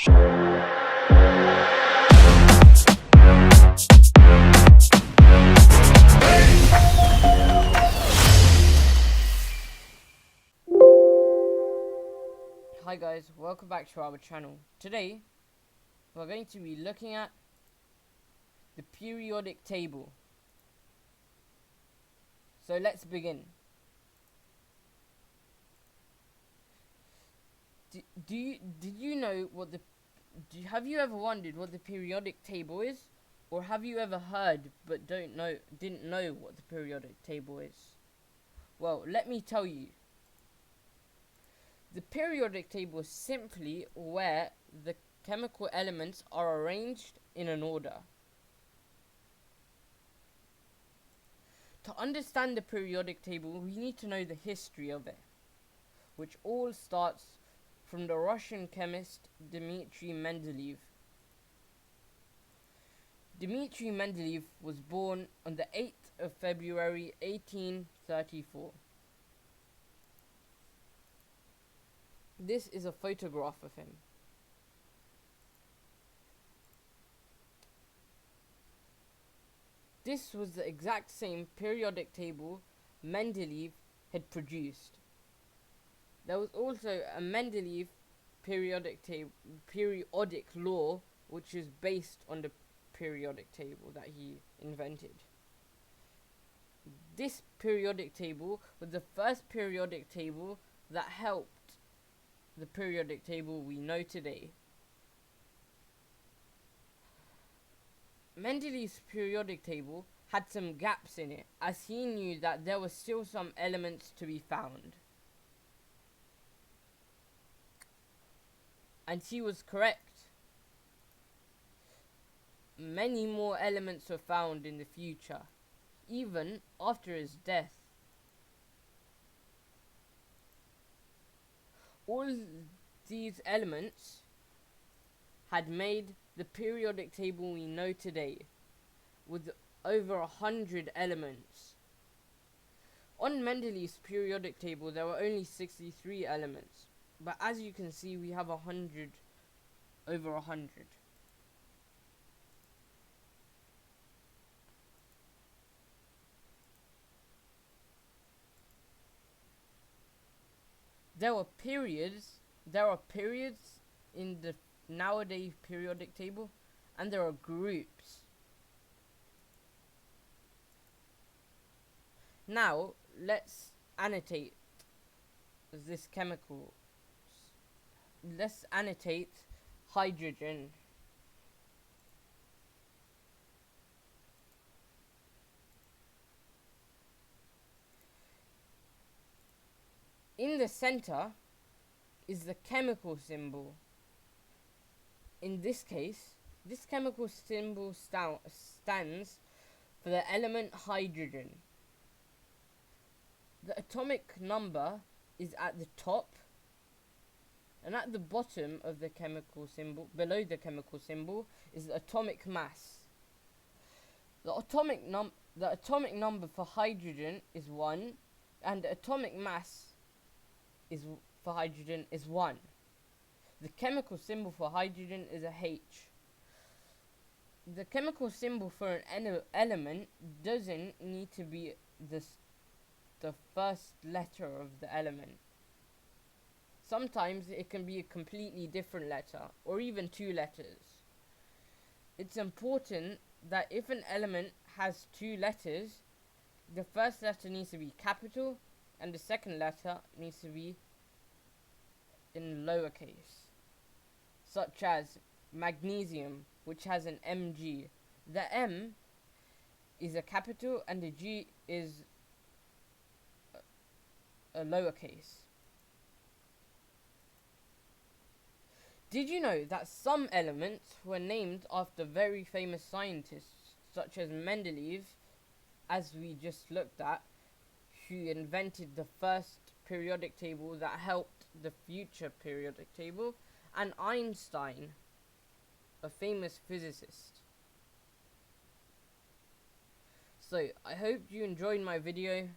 Hi guys, welcome back to our channel. Today we're going to be looking at the periodic table. So let's begin. Did you know what have you ever wondered what the periodic table is? Or have you ever heard but didn't know what the periodic table is? Well, let me tell you. The periodic table is simply where the chemical elements are arranged in an order. To understand the periodic table, we need to know the history of it, which all starts from the Russian chemist Dmitry Mendeleev. Dmitry Mendeleev was born on the 8th of February 1834. This is a photograph of him. This was the exact same periodic table Mendeleev had produced. There was also a Mendeleev periodic law, which is based on the periodic table that he invented. This periodic table was the first periodic table that helped the periodic table we know today. Mendeleev's periodic table had some gaps in it, as he knew that there were still some elements to be found. And he was correct. Many more elements were found in the future, even after his death. All these elements had made the periodic table we know today, with over 100 elements. On Mendeleev's periodic table there were only 63 elements, but as you can see we have over 100. There are periods in the nowadays periodic table, and there are groups. Now let's annotate this chemical. Let's annotate hydrogen. In the center is the chemical symbol. In this case, this chemical symbol stands for the element hydrogen. The atomic number is at the top, and at the bottom of the chemical symbol, below the chemical symbol, is the atomic mass. The atomic number for hydrogen is 1, and the atomic mass for hydrogen is 1. The chemical symbol for hydrogen is a H. The chemical symbol for an element doesn't need to be the first letter of the element. Sometimes it can be a completely different letter, or even 2 letters. It's important that if an element has 2 letters, the first letter needs to be capital, and the second letter needs to be in lowercase, such as magnesium, which has an Mg. The M is a capital and the G is a lowercase. Did you know that some elements were named after very famous scientists, such as Mendeleev, as we just looked at, who invented the first periodic table that helped the future periodic table, and Einstein, a famous physicist. So I hope you enjoyed my video.